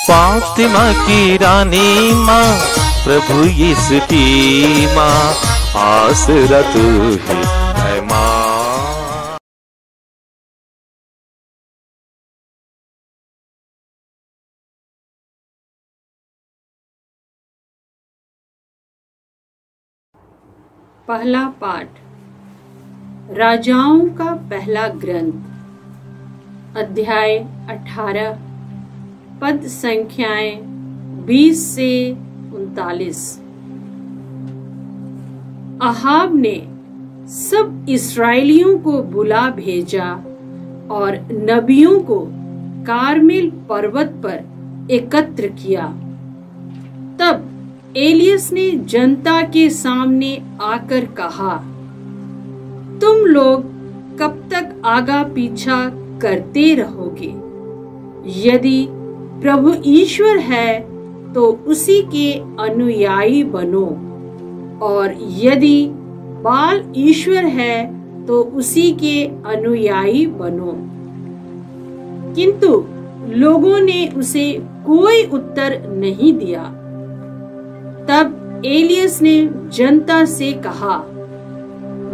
फातिमा की रानी माँ, प्रभु यीशु की माँ, आसरा तू ही है माँ। पहला पाठ राजाओं का पहला ग्रंथ, अध्याय 18, पद संख्याएं 20 से 39। अहाब ने सब इस्राएलियों को बुला भेजा और नबियों को कारमेल पर्वत पर एकत्र किया। तब एलियस ने जनता के सामने आकर कहा, तुम लोग कब तक आगा पीछा करते रहोगे? यदि प्रभु ईश्वर है तो उसी के अनुयायी बनो, और यदि बाल ईश्वर है तो उसी के अनुयायी बनो। किंतु लोगों ने उसे कोई उत्तर नहीं दिया। तब एलियस ने जनता से कहा,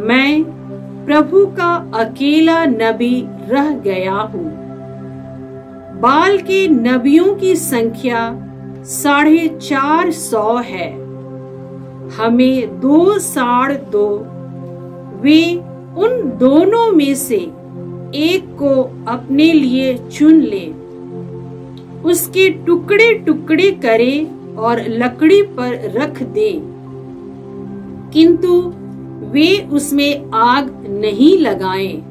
मैं प्रभु का अकेला नबी रह गया हूँ। बाल के नबियों की संख्या 450 है। हमें 2 साढ़ 2, वे उन दोनों में से एक को अपने लिए चुन ले, उसके टुकड़े टुकड़े करे और लकड़ी पर रख दे, किंतु वे उसमें आग नहीं लगाएं।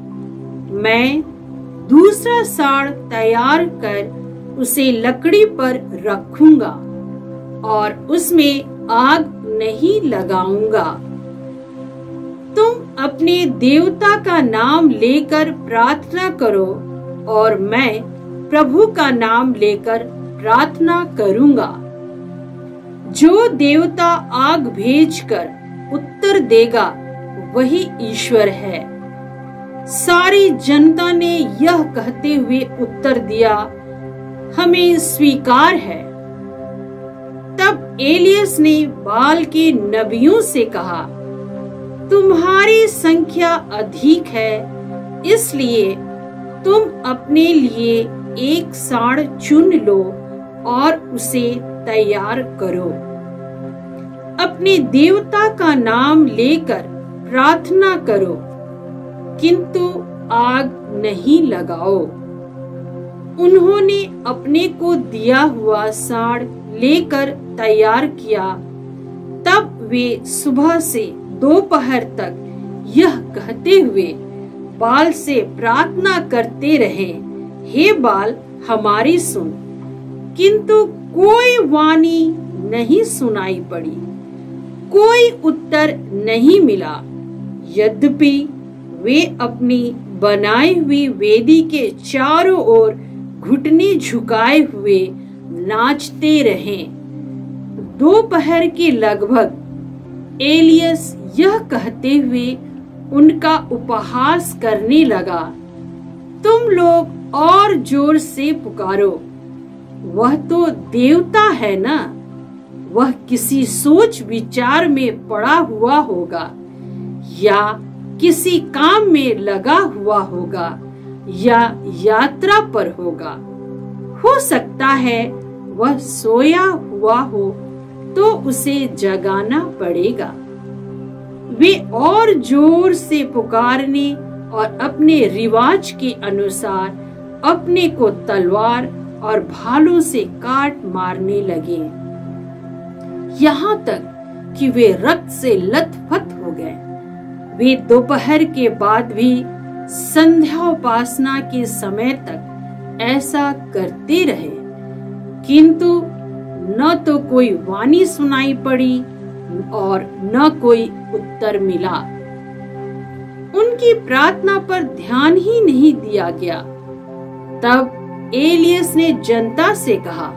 मैं दूसरा साड़ तैयार कर उसे लकड़ी पर रखूंगा और उसमें आग नहीं लगाऊंगा। तुम अपने देवता का नाम लेकर प्रार्थना करो और मैं प्रभु का नाम लेकर प्रार्थना करूंगा। जो देवता आग भेजकर उत्तर देगा वही ईश्वर है। सारी जनता ने यह कहते हुए उत्तर दिया, हमें स्वीकार है। तब एलियस ने बाल के नबियों से कहा, तुम्हारी संख्या अधिक है, इसलिए तुम अपने लिए 1 साड़ चुन लो और उसे तैयार करो। अपने देवता का नाम लेकर प्रार्थना करो, किंतु आग नहीं लगाओ। उन्होंने अपने को दिया हुआ साड़ लेकर तैयार किया। तब वे सुबह से दोपहर तक यह कहते हुए बाल से प्रार्थना करते रहे, हे बाल हमारी सुन। किंतु कोई वाणी नहीं सुनाई पड़ी, कोई उत्तर नहीं मिला। यद्यपि वे अपनी बनाई हुई वेदी के चारों ओर घुटने झुकाए हुए नाचते रहे। दोपहर के लगभग एलियस यह कहते हुए उनका उपहास करने लगा, तुम लोग और जोर से पुकारो, वह तो देवता है ना? वह किसी सोच विचार में पड़ा हुआ होगा, या किसी काम में लगा हुआ होगा, या यात्रा पर होगा। हो सकता है वह सोया हुआ हो तो उसे जगाना पड़ेगा। वे और जोर से पुकारने और अपने रिवाज के अनुसार अपने को तलवार और भालों से काट मारने लगे, यहाँ तक कि वे रक्त से लथपथ हो गए। वे दोपहर के बाद भी संध्या उपासना के समय तक ऐसा करते रहे, किंतु न तो कोई वाणी सुनाई पड़ी और न कोई उत्तर मिला। उनकी प्रार्थना पर ध्यान ही नहीं दिया गया। तब एलियस ने जनता से कहा,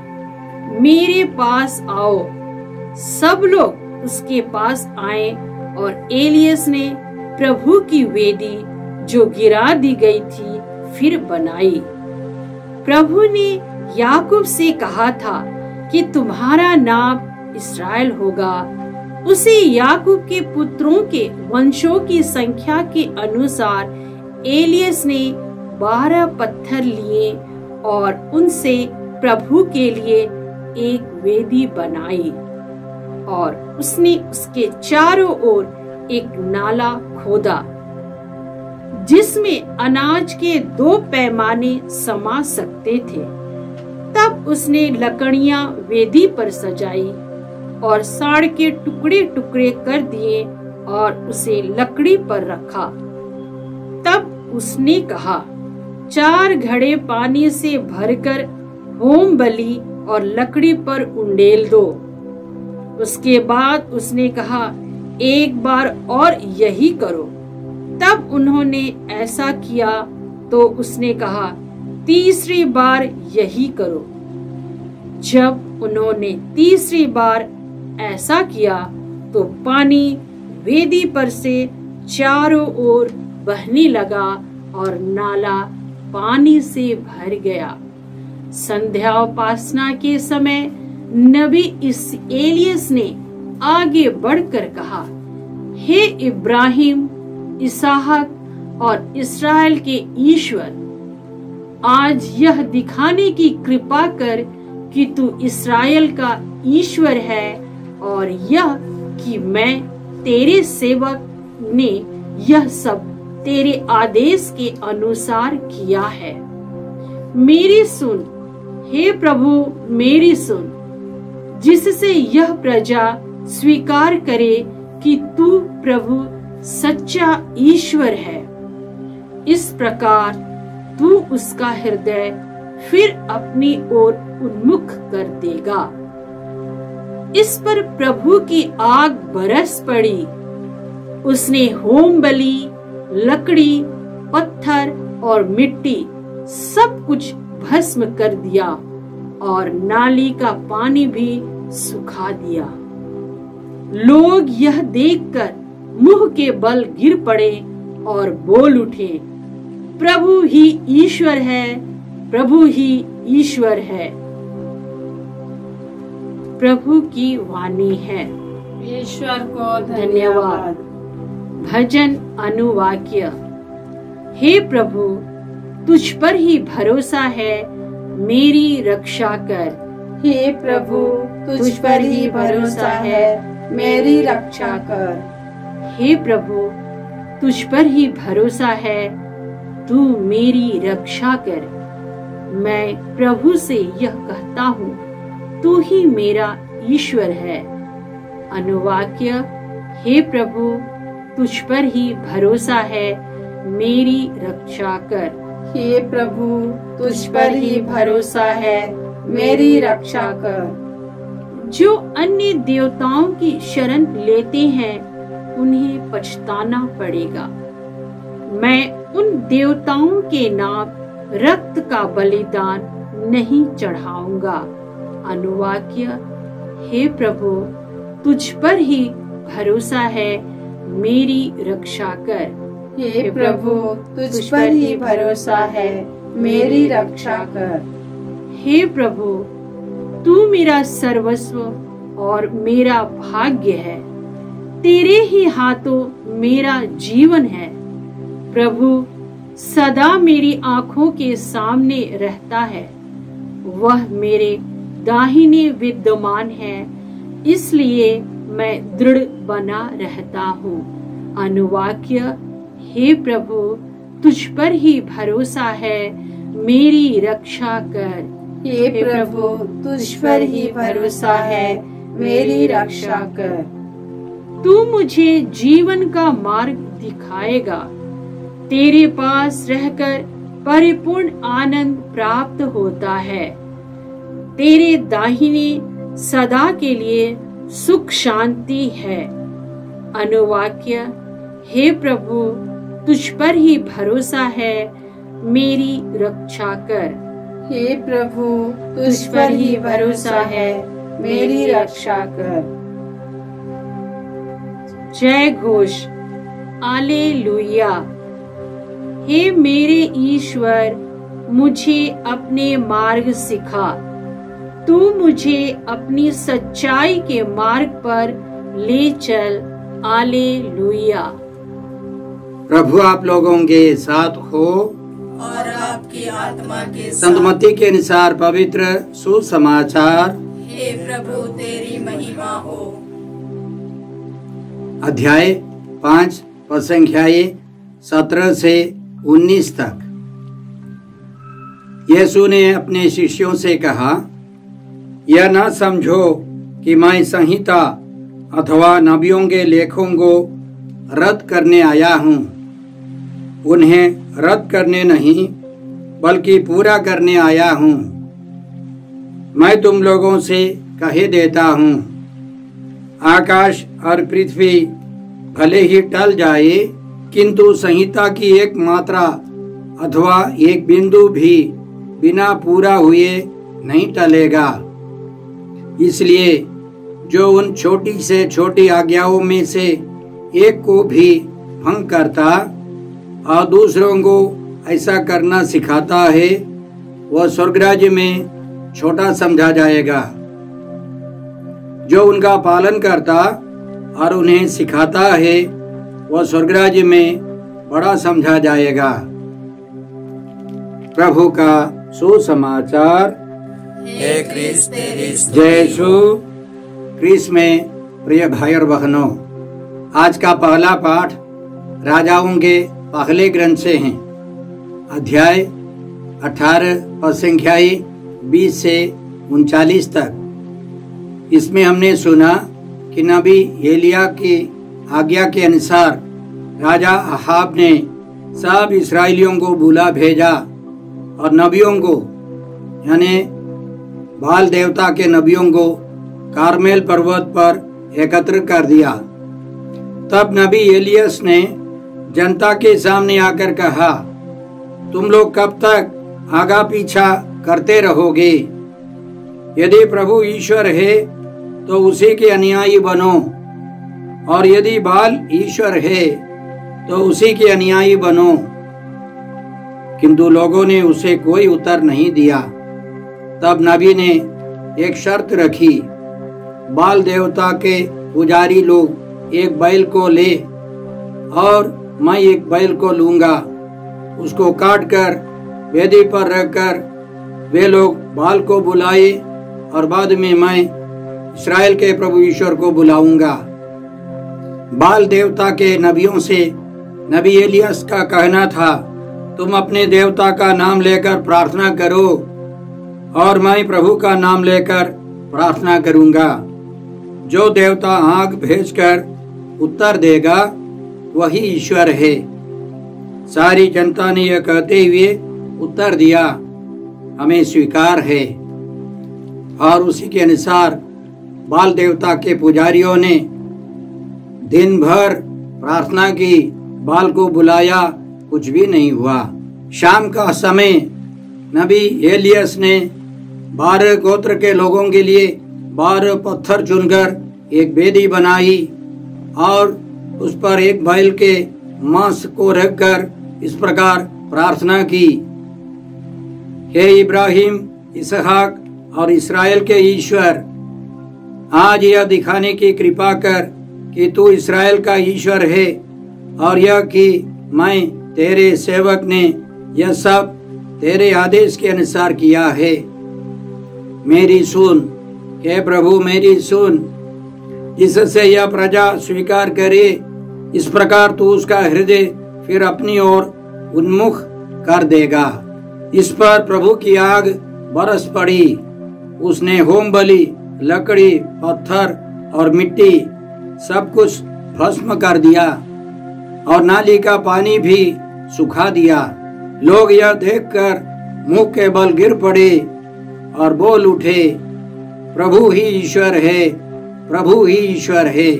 मेरे पास आओ। सब लोग उसके पास आए और एलियस ने प्रभु की वेदी जो गिरा दी गई थी फिर बनाई। प्रभु ने याकूब से कहा था कि तुम्हारा नाम इस्राएल होगा, उसी याकूब के पुत्रों के वंशों की संख्या के अनुसार एलियस ने 12 पत्थर लिए और उनसे प्रभु के लिए एक वेदी बनाई और उसने उसके चारों ओर एक नाला खोदा जिसमें अनाज के 2 पैमाने समा सकते थे। तब उसने लकड़ियां वेदी पर सजाई और साड़ के टुकड़े टुकड़े कर दिए और उसे लकड़ी पर रखा। तब उसने कहा, 4 घड़े पानी से भरकर होम बलि और लकड़ी पर उंडेल दो। उसके बाद उसने कहा, एक बार और यही करो। तब उन्होंने ऐसा किया तो उसने कहा, तीसरी बार यही करो। जब उन्होंने तीसरी बार ऐसा किया तो पानी वेदी पर से चारों ओर बहने लगा और नाला पानी से भर गया। संध्या उपासना के समय नबी इस एलियस ने आगे बढ़कर कहा, हे इब्राहिम, इसहाक और इस्राएल के ईश्वर, आज यह दिखाने की कृपा कर कि तू इस्राएल का ईश्वर है और यह कि मैं तेरे सेवक ने यह सब तेरे आदेश के अनुसार किया है। मेरी सुन, हे प्रभु, मेरी सुन, जिससे यह प्रजा स्वीकार करे कि तू प्रभु सच्चा ईश्वर है। इस प्रकार तू उसका हृदय फिर अपनी ओर उन्मुख कर देगा। इस पर प्रभु की आग बरस पड़ी। उसने होम बलि, लकड़ी, पत्थर और मिट्टी सब कुछ भस्म कर दिया और नाली का पानी भी सुखा दिया। लोग यह देखकर मुंह के बल गिर पड़े और बोल उठे, प्रभु ही ईश्वर है, प्रभु ही ईश्वर है। प्रभु की वाणी है। ईश्वर को धन्यवाद। भजन अनुवाक्य। हे प्रभु, तुझ पर ही भरोसा है, मेरी रक्षा कर। हे प्रभु, तुझ पर ही भरोसा है, मेरी रक्षा कर। हे प्रभु, तुझ पर ही भरोसा है, तू मेरी रक्षा कर। मैं प्रभु से यह कहता हूँ, तू ही मेरा ईश्वर है। अनुवाक्य। हे प्रभु, तुझ पर ही भरोसा है, मेरी रक्षा कर। हे प्रभु, तुझ पर ही भरोसा है, मेरी रक्षा कर। जो अन्य देवताओं की शरण लेते हैं उन्हें पछताना पड़ेगा। मैं उन देवताओं के नाम रक्त का बलिदान नहीं चढ़ाऊंगा। अनुवाक्य। हे प्रभु, तुझ पर ही भरोसा है, मेरी रक्षा कर। हे प्रभु, तुझ पर ही भरोसा है, मेरी रक्षा कर। हे प्रभु, तू मेरा सर्वस्व और मेरा भाग्य है, तेरे ही हाथों मेरा जीवन है। प्रभु सदा मेरी आंखों के सामने रहता है, वह मेरे दाहिने विद्यमान है, इसलिए मैं दृढ़ बना रहता हूँ। अनुवाक्य। हे प्रभु, तुझ पर ही भरोसा है, मेरी रक्षा कर। हे प्रभु, तुझ पर ही भरोसा है, मेरी रक्षा कर। तू मुझे जीवन का मार्ग दिखाएगा, तेरे पास रहकर परिपूर्ण आनंद प्राप्त होता है। तेरे दाहिने सदा के लिए सुख शांति है। अनुवाक्य। हे प्रभु, तुझ पर ही भरोसा है, मेरी रक्षा कर। हे प्रभु, तुझ पर ही भरोसा है, मेरी रक्षा कर। जय घोष। आलेलुया। हे मेरे ईश्वर, मुझे अपने मार्ग सिखा। तू मुझे अपनी सच्चाई के मार्ग पर ले चल। हालेलुया। प्रभु आप लोगों के साथ हो और आपकी आत्मा के संत साथ। मत्ती के अनुसार पवित्र सुसमाचार हे प्रभु तेरी महिमा हो। अध्याय 5 पद संख्याएं 17 से 19 तक। यीशु ने अपने शिष्यों से कहा, यह न समझो कि मैं संहिता अथवा नबियों के लेखों को रद्द करने आया हूँ। उन्हें रद्द करने नहीं बल्कि पूरा करने आया हूँ। मैं तुम लोगों से कहे देता हूँ, आकाश और पृथ्वी भले ही टल जाए, किंतु संहिता की एक मात्रा अथवा एक बिंदु भी बिना पूरा हुए नहीं टलेगा। इसलिए जो उन छोटी से छोटी आज्ञाओं में से एक को भी भंग करता और दूसरों को ऐसा करना सिखाता है, वह स्वर्गराज्य में छोटा समझा जाएगा। जो उनका पालन करता और उन्हें सिखाता है, वह स्वर्गराज्य में बड़ा समझा जाएगा। प्रभु का सुसमाचार। हे क्रिस्त तेरी जय यीशु क्रिस्त में प्रिय भाई और बहनों, आज का पहला पाठ राजाओं के पहले ग्रंथ से है। अध्याय 18 पद संख्याएं 20 से 39 तक। इसमें हमने सुना कि नबी एलिया की आज्ञा के अनुसार राजा अहाब ने सब इस्राएलियों को बुला भेजा और नबियों को, यानी बाल देवता के नबियों को कारमेल पर्वत पर एकत्र कर दिया। तब नबी एलियस ने जनता के सामने आकर कहा, तुम लोग कब तक आगा पीछा करते रहोगे? यदि प्रभु ईश्वर है तो उसी के अनुयायी बनो, और यदि बाल ईश्वर है तो उसी के अनुयायी बनो। किंतु लोगों ने उसे कोई उत्तर नहीं दिया। तब नबी ने एक शर्त रखी, बाल देवता के पुजारी लोग एक बैल को ले और मैं एक बैल को लूंगा, उसको काट कर वेदी पर रखकर वे लोग बाल को बुलाए और बाद में मैं इस्राएल के प्रभु ईश्वर को बुलाऊंगा। बाल देवता के नबियों से नबी एलियस का कहना था, तुम अपने देवता का नाम लेकर प्रार्थना करो और मैं प्रभु का नाम लेकर प्रार्थना करूंगा। जो देवता आग भेजकर उत्तर देगा वही ईश्वर है। सारी जनता ने यह कहते हुए उत्तर दिया, हमें स्वीकार है। और उसी के अनुसार बाल देवता के पुजारियों ने दिन भर प्रार्थना की, बाल को बुलाया, कुछ भी नहीं हुआ। शाम का समय नबी एलियस ने 12 गोत्र के लोगों के लिए 12 पत्थर चुनकर एक वेदी बनाई और उस पर एक बैल के मांस को रखकर इस प्रकार प्रार्थना की, हे इब्राहिम, इसहाक और इस्राएल के ईश्वर, आज यह दिखाने की कृपा कर कि तू इस्राएल का ईश्वर है और यह कि मैं तेरे सेवक ने यह सब तेरे आदेश के अनुसार किया है। मेरी सुन, हे प्रभु मेरी सुन, जिससे यह प्रजा स्वीकार करे, इस प्रकार तू उसका हृदय फिर अपनी ओर उन्मुख कर देगा। इस पर प्रभु की आग बरस पड़ी। उसने होम बलि, लकड़ी, पत्थर और मिट्टी सब कुछ भस्म कर दिया और नाली का पानी भी सुखा दिया। लोग यह देखकर मुंह के बल गिर पड़े और बोल उठे, प्रभु ही ईश्वर है, प्रभु ही ईश्वर है।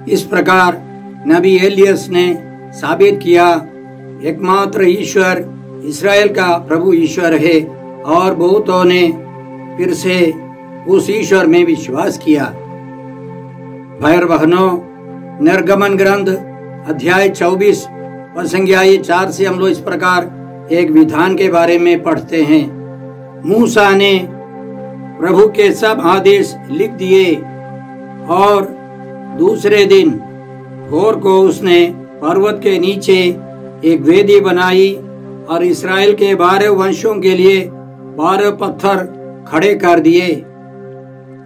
इस प्रकार नबी एलियस ने साबित किया, एकमात्र ईश्वर इस्राएल का प्रभु ईश्वर है, और बहुतों ने फिर से उस ईश्वर में विश्वास किया। भाई बहनों, निर्गमन ग्रंथ अध्याय 24 संज्ञाएं 4 से हम लोग इस प्रकार एक विधान के बारे में पढ़ते हैं। मूसा ने प्रभु के सब आदेश लिख दिए और दूसरे दिन भोर को उसने पर्वत के नीचे एक वेदी बनाई और इस्राएल के 12 वंशों के लिए 12 पत्थर खड़े कर दिए।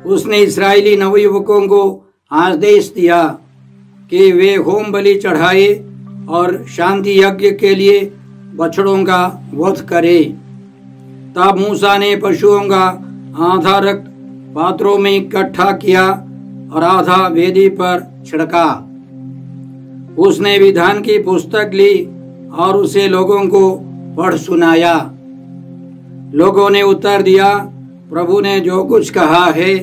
उसने इस्राएली नवयुवकों को आदेश दिया कि वे होम बलि चढ़ाए और शांति यज्ञ के लिए बछड़ों का वध करे। तब मूसा ने पशुओं का आधा रक्त पात्रों में इकट्ठा किया और आधा वेदी पर छिड़का। उसने विधान की पुस्तक ली और उसे लोगों को पढ़ सुनाया। लोगों ने उत्तर दिया, प्रभु ने जो कुछ कहा है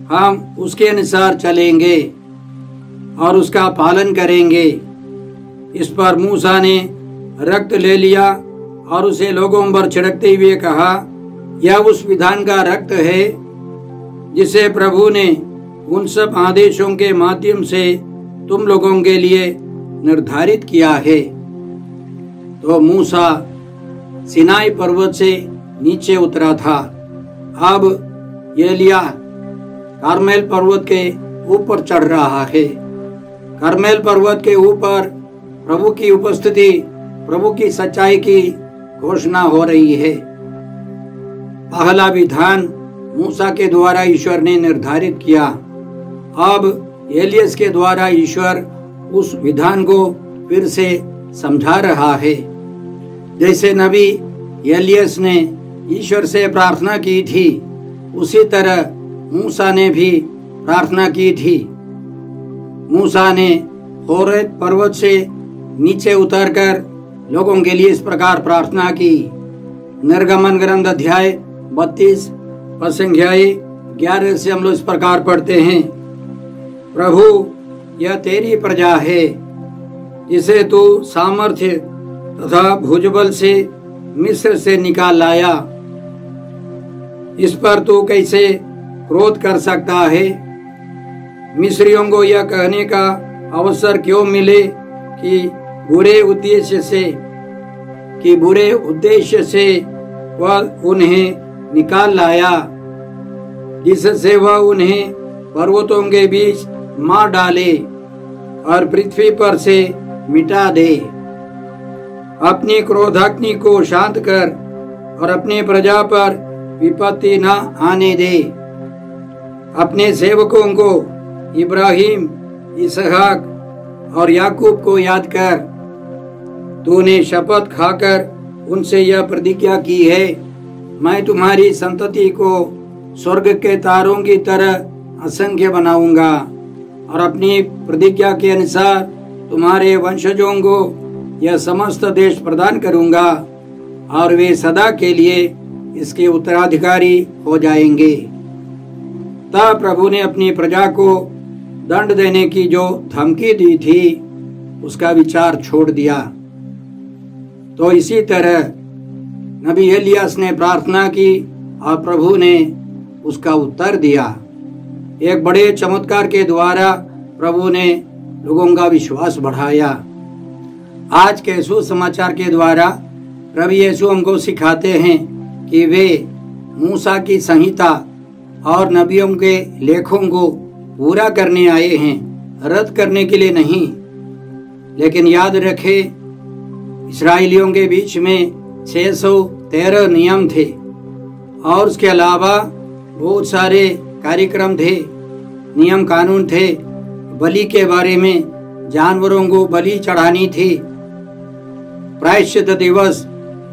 हम उसके अनुसार चलेंगे और उसका पालन करेंगे। इस पर मूसा ने रक्त ले लिया और उसे लोगों पर छिड़कते हुए कहा, यह उस विधान का रक्त है जिसे प्रभु ने उन सब आदेशों के माध्यम से तुम लोगों के लिए निर्धारित किया है। तो मूसा सिनाई पर्वत से नीचे उतरा था। अब एलिया कार्मेल पर्वत के ऊपर चढ़ रहा है। कार्मेल पर्वत के ऊपर प्रभु की उपस्थिति, प्रभु की सच्चाई की घोषणा हो रही है। पहला विधान मूसा के द्वारा ईश्वर ने निर्धारित किया। अब एलियस के द्वारा ईश्वर उस विधान को फिर से समझा रहा है। जैसे नबी एलियस ने ईश्वर से प्रार्थना की थी, उसी तरह मूसा ने भी प्रार्थना की थी। मूसा ने होरेब पर्वत से नीचे उतरकर लोगों के लिए इस प्रकार प्रार्थना की। निर्गमन ग्रंथ अध्याय 32 पद संख्या 11 से हम लोग इस प्रकार पढ़ते हैं, प्रभु यह तेरी प्रजा है जिसे तू सामर्थ्य तथा भुजबल से मिस्र से निकाल लाया। इस पर तू कैसे क्रोध कर सकता है? मिस्रियों को यह कहने का अवसर क्यों मिले कि बुरे उद्देश्य से वह उन्हें निकाल लाया, जिससे वह उन्हें पर्वतों के बीच मार डाले और पृथ्वी पर से मिटा दे। अपनी क्रोधाग्नि को शांत कर और अपनी प्रजा पर विपत्ति न आने दे। अपने सेवकों को इब्राहिम, इसहाक और याकूब को याद कर। तूने शपथ खाकर उनसे यह प्रतिज्ञा की है, मैं तुम्हारी संतति को स्वर्ग के तारों की तरह असंख्य बनाऊंगा और अपनी प्रतिज्ञा के अनुसार तुम्हारे वंशजों को यह समस्त देश प्रदान करूंगा और वे सदा के लिए इसके उत्तराधिकारी हो जाएंगे। तब प्रभु ने अपनी प्रजा को दंड देने की जो धमकी दी थी उसका विचार छोड़ दिया। तो इसी तरह नबी एलियास ने प्रार्थना की और प्रभु ने उसका उत्तर दिया। एक बड़े चमत्कार के द्वारा प्रभु ने लोगों का विश्वास बढ़ाया। आज के सुसमाचार के द्वारा प्रभु यीशु हमको सिखाते हैं कि वे मूसा की संहिता और नबियों के लेखों को पूरा करने आए हैं, रद्द करने के लिए नहीं। लेकिन याद रखें, इस्राएलियों के बीच में 613 नियम थे और उसके अलावा बहुत सारे कार्यक्रम थे, नियम कानून थे। बलि के बारे में जानवरों को बलि चढ़ानी थी। प्रायश्चित दिवस,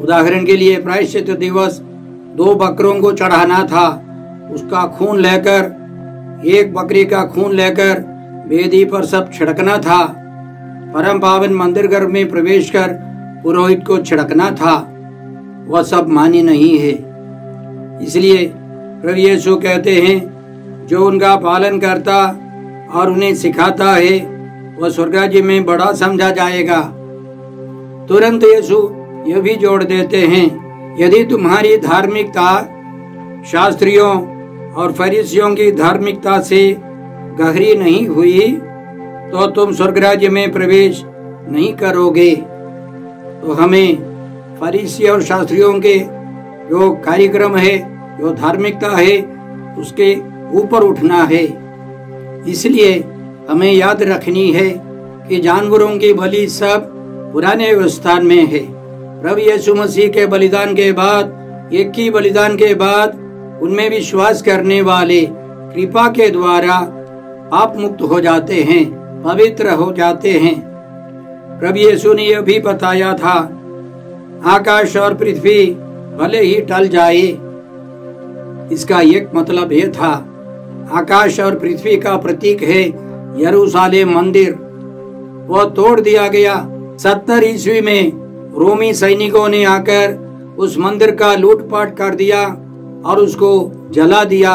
उदाहरण के लिए प्रायश्चित दिवस 2 बकरों को चढ़ाना था। उसका खून लेकर, एक बकरी का खून लेकर वेदी पर सब छिड़कना था। परम पावन मंदिर गर्भ में प्रवेश कर पुरोहित को छिड़कना था। वह सब मान्य नहीं है। इसलिए प्रभु यीशु कहते हैं, जो उनका पालन करता और उन्हें सिखाता है वह स्वर्गराज्य में बड़ा समझा जाएगा। तुरंत यीशु यह भी जोड़ देते हैं, यदि तुम्हारी धार्मिकता शास्त्रियों और फरीसियों की धार्मिकता से गहरी नहीं हुई तो तुम स्वर्गराज्य में प्रवेश नहीं करोगे। तो हमें फरीसी और शास्त्रियों के जो कार्यक्रम है, जो धार्मिकता है, उसके ऊपर उठना है। इसलिए हमें याद रखनी है कि जानवरों की बलि सब पुराने व्यवस्थान में है। प्रभु यीशु मसीह के बलिदान के बाद, एक ही बलिदान के बाद उनमें विश्वास करने वाले कृपा के द्वारा पाप मुक्त हो जाते हैं, पवित्र हो जाते हैं। प्रभु यीशु ने यह भी बताया था, आकाश और पृथ्वी भले ही टल जाए। इसका एक मतलब यह था, आकाश और पृथ्वी का प्रतीक है यरूशलेम मंदिर, वह तोड़ दिया गया। 70 ईस्वी में रोमी सैनिकों ने आकर उस मंदिर का लूटपाट कर दिया और उसको जला दिया,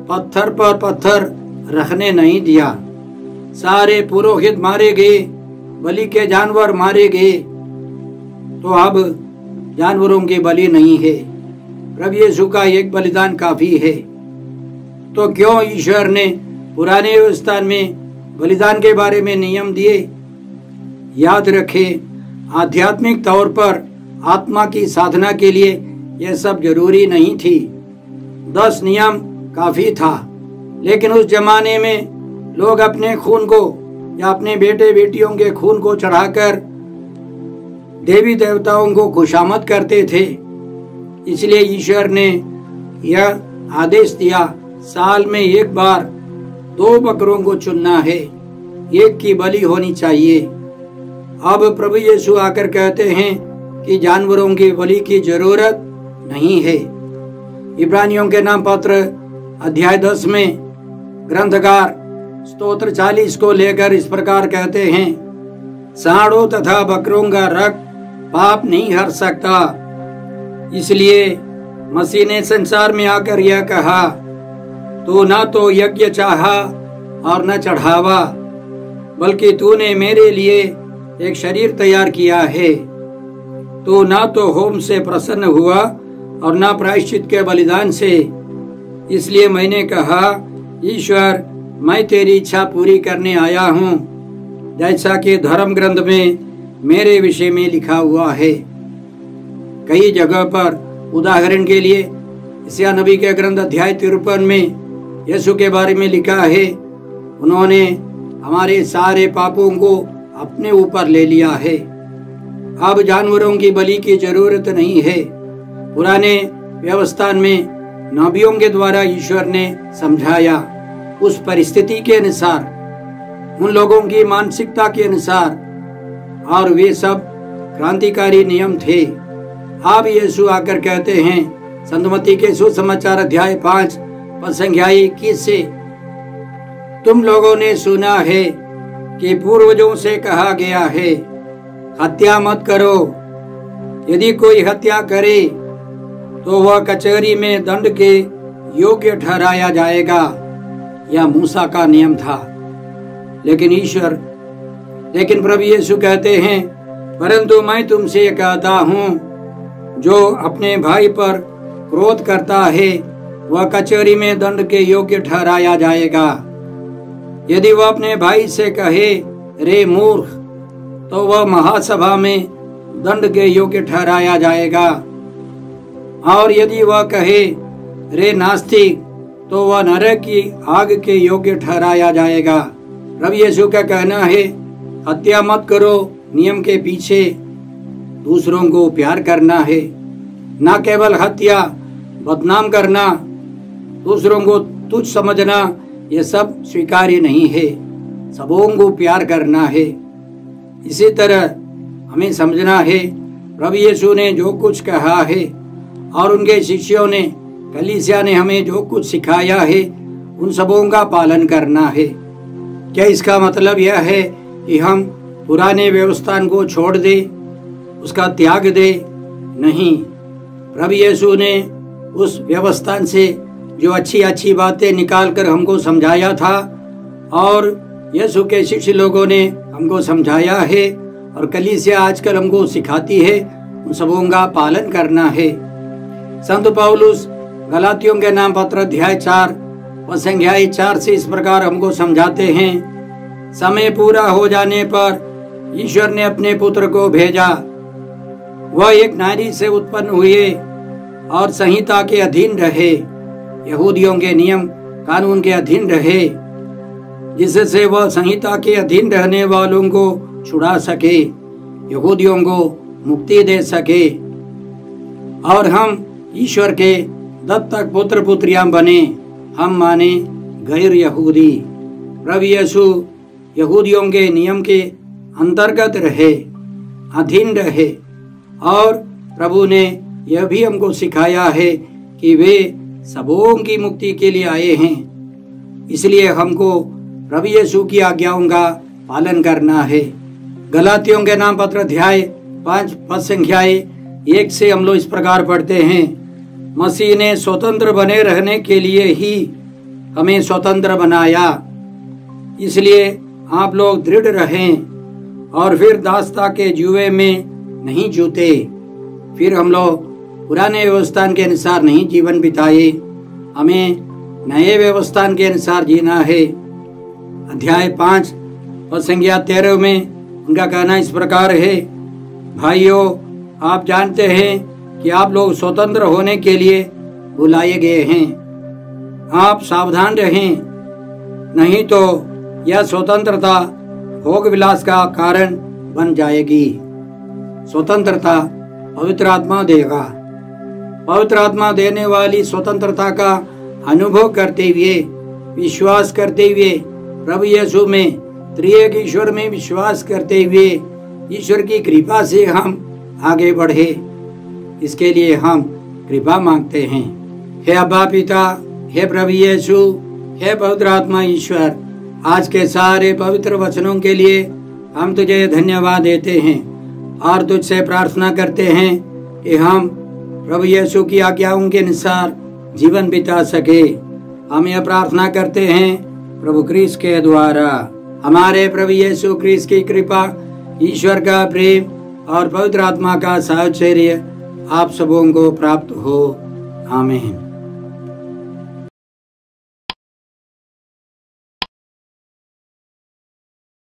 पत्थर पर पत्थर रखने नहीं दिया। सारे पुरोहित मारे गए, बलि के जानवर मारे गए। तो अब जानवरों की बलि नहीं है, प्रभु यीशु का एक बलिदान काफी है। तो क्यों ईश्वर ने पुराने व्यवस्था में बलिदान के बारे में नियम दिए? याद रखें, आध्यात्मिक तौर पर आत्मा की साधना के लिए यह सब जरूरी नहीं थी। 10 नियम काफी था, लेकिन उस जमाने में लोग अपने खून को या अपने बेटे बेटियों के खून को चढ़ाकर देवी देवताओं को खुशामद करते थे। इसलिए ईश्वर ने यह आदेश दिया, साल में एक बार 2 बकरों को चुनना है, एक की बलि होनी चाहिए। अब प्रभु यीशु आकर कहते हैं कि जानवरों की बलि की जरूरत नहीं है। इब्रानियों के नाम पत्र अध्याय 10 में ग्रंथकार स्तोत्र 40 को लेकर इस प्रकार कहते हैं, सांडों तथा बकरों का रक्त पाप नहीं हर सकता। इसलिए मसीह ने संसार में आकर यह कहा, तू न तो यज्ञ चाहा और न चढ़ावा, बल्कि तूने मेरे लिए एक शरीर तैयार किया है। तू न तो होम से प्रसन्न हुआ और न प्रायश्चित के बलिदान से। इसलिए मैंने कहा, ईश्वर, मैं तेरी इच्छा पूरी करने आया हूँ, जैसा कि धर्म ग्रंथ में मेरे विषय में लिखा हुआ है। कई जगह पर, उदाहरण के लिए यशायाह नबी के ग्रंथ अध्याय 53 में यीशु के बारे में लिखा है, उन्होंने हमारे सारे पापों को अपने ऊपर ले लिया है। अब जानवरों की बलि की जरूरत नहीं है। पुराने व्यवस्था में नबियों के द्वारा ईश्वर ने समझाया, उस परिस्थिति के अनुसार, उन लोगों की मानसिकता के अनुसार, और वे सब क्रांतिकारी नियम थे। अब यीशु आकर कहते हैं, संतमती के सुसमाचार अध्याय 5 पद संख्या 21 से, तुम लोगों ने सुना है कि पूर्वजों से कहा गया है, हत्या मत करो। यदि कोई हत्या करे तो वह कचहरी में दंड के योग्य ठहराया जाएगा। यह मूसा का नियम था। लेकिन प्रभु यीशु कहते हैं, परंतु मैं तुमसे कहता हूँ, जो अपने भाई पर क्रोध करता है वह कचहरी में दंड के योग्य ठहराया जाएगा। यदि वह अपने भाई से कहे, रे मूर्ख, तो वह महासभा में दंड के योग्य ठहराया जाएगा। और यदि वह कहे, रे नास्तिक, तो वह नरक की आग के योग्य ठहराया जाएगा। प्रभु यीशु का कहना है, हत्या मत करो नियम के पीछे दूसरों को प्यार करना है। न केवल हत्या, बदनाम करना, दूसरों को तुच्छ समझना, ये सब स्वीकार्य नहीं है। सबों को प्यार करना है। इसी तरह हमें समझना है, प्रभु यीशु ने जो कुछ कहा है और उनके शिष्यों ने, कलीसिया ने हमें जो कुछ सिखाया है, उन सबों का पालन करना है। क्या इसका मतलब यह है कि हम पुराने व्यवस्था को छोड़ दे, उसका त्याग दे? नहीं। प्रभु यीशु ने उस व्यवस्था से जो अच्छी अच्छी बातें निकाल कर हमको समझाया था, और यीशु के शिष्य लोगों ने हमको समझाया है, और कलीसिया आजकल हमको सिखाती है, उन सबों का पालन करना है। संत पौलुस गलातियों के नाम पत्र अध्याय 4 और संख्या 4 से इस प्रकार हमको समझाते हैं, समय पूरा हो जाने पर ईश्वर ने अपने पुत्र को भेजा, वह एक नारी से उत्पन्न हुए और संहिता के अधीन रहे, यहूदियों के नियम कानून के अधीन रहे, जिससे वह संहिता के अधीन रहने वालों को छुड़ा सके, यहूदियों को मुक्ति दे सके और हम ईश्वर के दत्तक पुत्र पुत्रियां बने। हम माने गैर यहूदी। प्रभु यीशु यहूदियों के नियम के अंतर्गत रहे, अधीन रहे और प्रभु ने यह भी हमको सिखाया है कि वे सबों की मुक्ति के लिए आए हैं। इसलिए हमको प्रभु यीशु की आज्ञाओं का पालन करना है। गलातियों के नाम पत्र अध्याय 5 पद संख्या 1 से हम लोग इस प्रकार पढ़ते हैं, मसीह ने स्वतंत्र बने रहने के लिए ही हमें स्वतंत्र बनाया, इसलिए आप लोग दृढ़ रहें और फिर दासता के जुए में नहीं जूते। फिर हम लोग पुराने व्यवस्था के अनुसार नहीं जीवन बिताए, हमें नए व्यवस्था के अनुसार जीना है। अध्याय 5 और संज्ञा 13 में उनका कहना इस प्रकार है, भाइयों आप जानते हैं कि आप लोग स्वतंत्र होने के लिए बुलाए गए हैं। आप सावधान रहें, नहीं तो यह स्वतंत्रता भोग विलास का कारण बन जाएगी। स्वतंत्रता पवित्र आत्मा देगा। पवित्र आत्मा देने वाली स्वतंत्रता का अनुभव करते हुए, विश्वास करते हुए, प्रभु यीशु में त्रिएक ईश्वर में विश्वास करते हुए ईश्वर की कृपा से हम आगे बढ़े, इसके लिए हम कृपा मांगते हैं। हे अब्बा पिता, हे प्रभु यीशु, हे पवित्र आत्मा ईश्वर, आज के सारे पवित्र वचनों के लिए हम तुझे धन्यवाद देते हैं और तुझसे प्रार्थना करते हैं कि हम प्रभु यीशु की आज्ञाओं के अनुसार जीवन बिता सके। हम यह प्रार्थना करते हैं प्रभु क्रिस्त के द्वारा। हमारे प्रभु यीशु क्रिस्त की कृपा, ईश्वर का प्रेम और पवित्र आत्मा का साहचर्य आप सबों को प्राप्त हो। आमीन।